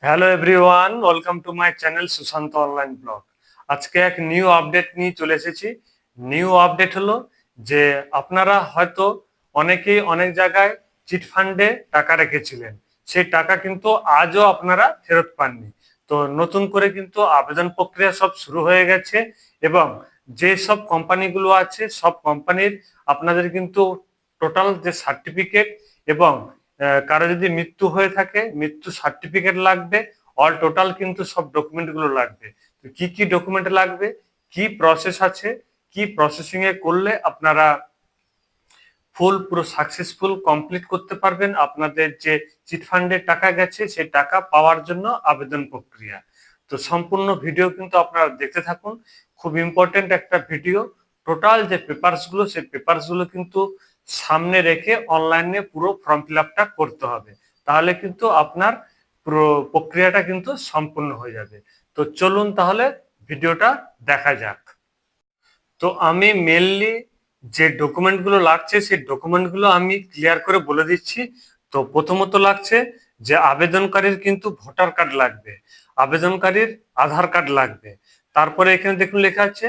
Hello everyone, welcome to my channel Sushant online blog. আজকে এক new update নিয়ে চলে এসেছি। নিউ আপডেট হলো যে আপনারা হয়তো অনেকেই অনেক জায়গায় চিট ফান্ডে টাকা রেখেছিলেন, সেই টাকা কিন্তু আজও আপনারা ফেরত পাননি। তো নতুন করে কিন্তু আবেদন প্রক্রিয়া সব শুরু হয়ে গেছে এবং যে সব কোম্পানিগুলো আছে সব কোম্পানির আপনাদের কিন্তু টোটাল যে সার্টিফিকেট এবং কারো যদি মৃত্যু হয়ে থাকে মৃত্যু সার্টিফিকেট লাগবে। অল টোটাল কিন্তু সব ডকুমেন্ট গুলো লাগবে। তো কি কি ডকুমেন্ট লাগবে, কি প্রসেস আছে, কি প্রসেসিং এ করলে আপনারা ফুল পুরো সাকসেসফুল কমপ্লিট করতে পারবেন আপনাদের যে চিট ফান্ডের টাকা গেছে সেই টাকা পাওয়ার জন্য আবেদন প্রক্রিয়া। তো সম্পূর্ণ ভিডিও কিন্তু আপনারা দেখতে থাকুন। খুব ইম্পর্টেন্ট একটা ভিডিও। টোটাল যে পেপারস গুলো সেই পেপারস গুলো কিন্তু সামনে রেখে অনলাইনে পুরো ফর্ম ফিল আপটা করতে হবে, তাহলে কিন্তু আপনার পুরো প্রক্রিয়াটা কিন্তু সম্পূর্ণ হয়ে যাবে। তো চলুন তাহলে ভিডিওটা দেখা যাক। তো আমি মেনলি যে ডকুমেন্ট গুলো লাগছে সেই ডকুমেন্ট গুলো আমি ক্লিয়ার করে বলে দিচ্ছি। তো প্রথমত লাগছে যে আবেদনকারীর কিন্তু ভোটার কার্ড লাগবে, আবেদনকারীর আধার কার্ড লাগবে। তারপরে এখানে দেখুন লেখা আছে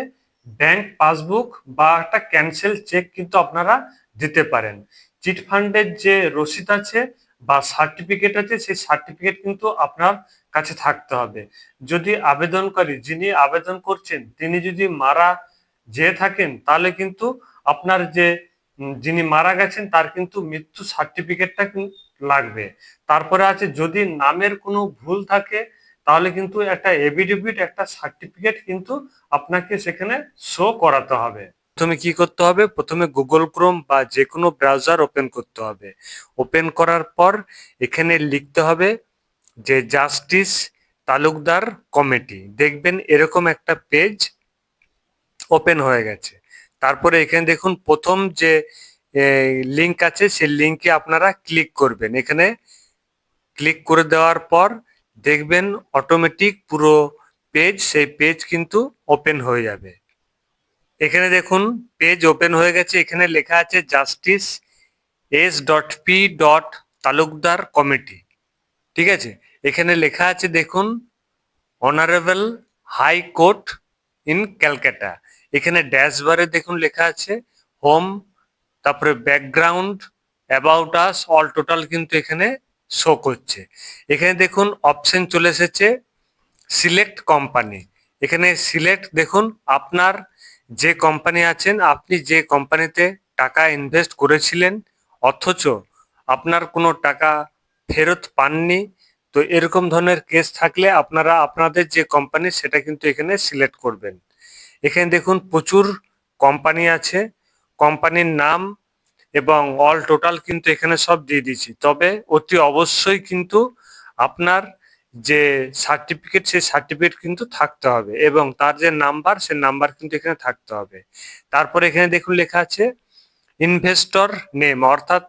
ব্যাংক পাসবুক বা একটা ক্যান্সেল চেক কিন্তু আপনারা দিতে পারেন। চিট ফান্ডের যে রসিদ আছে বা সার্টিফিকেট আছে সেই সার্টিফিকেট কিন্তু আপনার কাছে থাকতে হবে। যদি আবেদনকারী যিনি আবেদন করছেন তিনি যদি মারা যেয়ে থাকেন তাহলে কিন্তু আপনার যে যিনি মারা গেছেন তার কিন্তু মৃত্যু সার্টিফিকেটটা লাগবে। তারপরে আছে যদি নামের কোনো ভুল থাকে তাহলে কিন্তু একটা এফিডেভিট একটা সার্টিফিকেট কিন্তু আপনাকে সেখানে শো করাতে হবে। প্রথমে কি করতে হবে, প্রথমে গুগল ক্রোম বা যে কোনো ব্রাউজার ওপেন করতে হবে। ওপেন করার পর এখানে লিখতে হবে যে জাস্টিস তালুকদার কমিটি, দেখবেন এরকম একটা পেজ ওপেন হয়ে গেছে। তারপরে এখানে দেখুন প্রথম যে লিংক আছে সেই লিংকে আপনারা ক্লিক করবেন। এখানে ক্লিক করে দেওয়ার পর দেখবেন অটোমেটিক পুরো পেজ সেই পেজ কিন্তু ওপেন হয়ে যাবে। এখানে দেখুন পেজ ওপেন হয়ে গেছে। এখানে লেখা আছে জাস্টিস s.p. তালুকদার কমিটি, ঠিক আছে। এখানে লেখা আছে দেখুন honourable high court in Calcutta. এখানে ড্যাশবারে দেখুন লেখা আছে হোম, তারপরে background, about us, all total কিন্তু এখানে শো করছে। এখানে দেখুন অপশন চলে এসেছে সিলেক্ট কোম্পানি। এখানে সিলেক্ট দেখুন আপনার যে কোম্পানি আছেন, আপনি যে কোম্পানিতে টাকা ইনভেস্ট করেছিলেন অথচ আপনার কোনো টাকা ফেরত পাননি, তো এরকম ধরনের কেস থাকলে আপনারা আপনাদের যে কোম্পানি সেটা কিন্তু এখানে সিলেক্ট করবেন। এখানে দেখুন প্রচুর কোম্পানি আছে, কোম্পানির নাম এবং অল টোটাল কিন্তু এখানে সব দিয়ে দিয়েছি। তবে অতি অবশ্যই কিন্তু আপনার যে সার্টিফিকেট সেই সার্টিফিকেট কিন্তু থাকতে হবে এবং তার যে নাম্বার সে নাম্বার কিন্তু এখানে থাকতে হবে। তারপরে এখানে দেখুন লেখা আছে ইনভেস্টর নেম, অর্থাৎ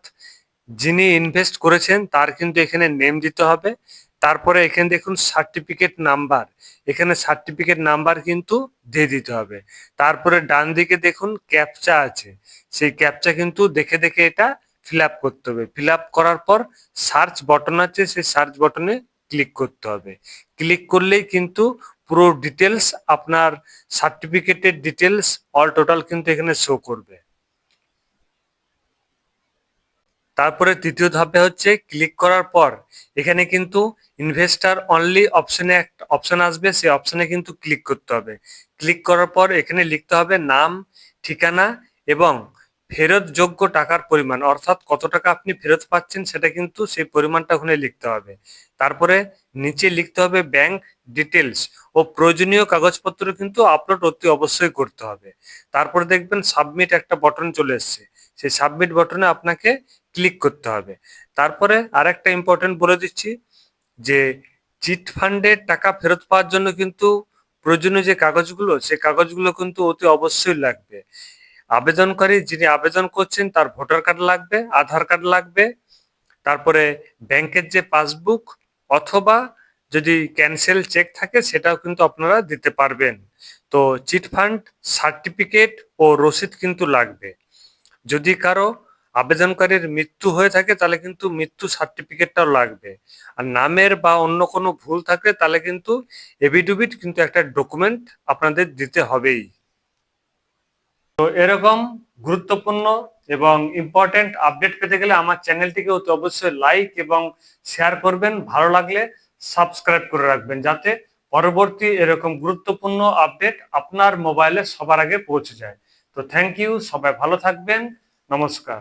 যিনি ইনভেস্ট করেছেন তার কিন্তু এখানে নেম দিতে হবে। তারপরে এখানে দেখুন সার্টিফিকেট নাম্বার, এখানে সার্টিফিকেট নাম্বার কিন্তু দিয়ে দিতে হবে। তারপরে ডান দিকে দেখুন ক্যাপচা আছে, সেই ক্যাপচা কিন্তু দেখে দেখে এটা ফিল আপ করতে হবে। ফিল আপ করার পর সার্চ বটন আছে, সেই সার্চ বটনে ক্লিক করতে হবে। ক্লিক করলেই কিন্তু পুরো ডিটেলস আপনার সার্টিফিকেটের ডিটেলস অল টোটাল কিন্তু এখানে শো করবে। তারপরে তৃতীয় ধাপে হচ্ছে ক্লিক করার পর এখানে কিন্তু ইনভেস্টার অনলি অপশনে একটা অপশন আসবে, সেই অপশনে কিন্তু ক্লিক করতে হবে। ক্লিক করার পর এখানে লিখতে হবে নাম, ঠিকানা এবং ফেরত যোগ্য টাকার পরিমাণ, অর্থাৎ কত টাকা আপনি ফেরত পাচ্ছেন সেটা কিন্তু সেই পরিমাণটা ওখানে লিখতে হবে। তারপরে নিচে লিখতে হবে ব্যাংক ডিটেলস ও প্রয়োজনীয় কাগজপত্র কিন্তু আপলোড অতি অবশ্যই করতে হবে। তারপরে দেখবেন সাবমিট একটা বটন চলে এসছে, সেই সাবমিট বটনে আপনাকে ক্লিক করতে হবে। তারপরে আরেকটা ইম্পর্টেন্ট বলে দিচ্ছি যে চিট ফান্ডের টাকা ফেরত পাওয়ার জন্য কিন্তু প্রয়োজনীয় যে কাগজগুলো সেই কাগজগুলো কিন্তু অতি অবশ্যই লাগবে। আবেদনকারী যিনি আবেদন করছেন তার ভোটার কার্ড লাগবে, আধার কার্ড লাগবে, তারপরে ব্যাংকের যে পাসবুক অথবা যদি ক্যান্সেল চেক থাকে সেটাও কিন্তু আপনারা দিতে পারবেন। তো চিট ফান্ড সার্টিফিকেট ও রসিদ কিন্তু লাগবে। যদি কারো আবেদনকারীর মৃত্যু হয়ে থাকে তাহলে কিন্তু মৃত্যু সার্টিফিকেটটাও লাগবে। আর নামের বা অন্য কোনো ভুল থাকলে তাহলে কিন্তু এফিডেভিট কিন্তু একটা ডকুমেন্ট আপনাদের দিতে হবেই। তো এরকম গুরুত্বপূর্ণ এবং ইম্পর্টেন্ট আপডেট পেতে গেলে আমার চ্যানেলটিকে অতি অবশ্যই লাইক এবং শেয়ার করবেন, ভালো লাগলে সাবস্ক্রাইব করে রাখবেন, যাতে পরবর্তী এরকম গুরুত্বপূর্ণ আপডেট আপনার মোবাইলে সবার আগে পৌঁছে যায়। তো থ্যাংক ইউ, সবাই ভালো থাকবেন, নমস্কার।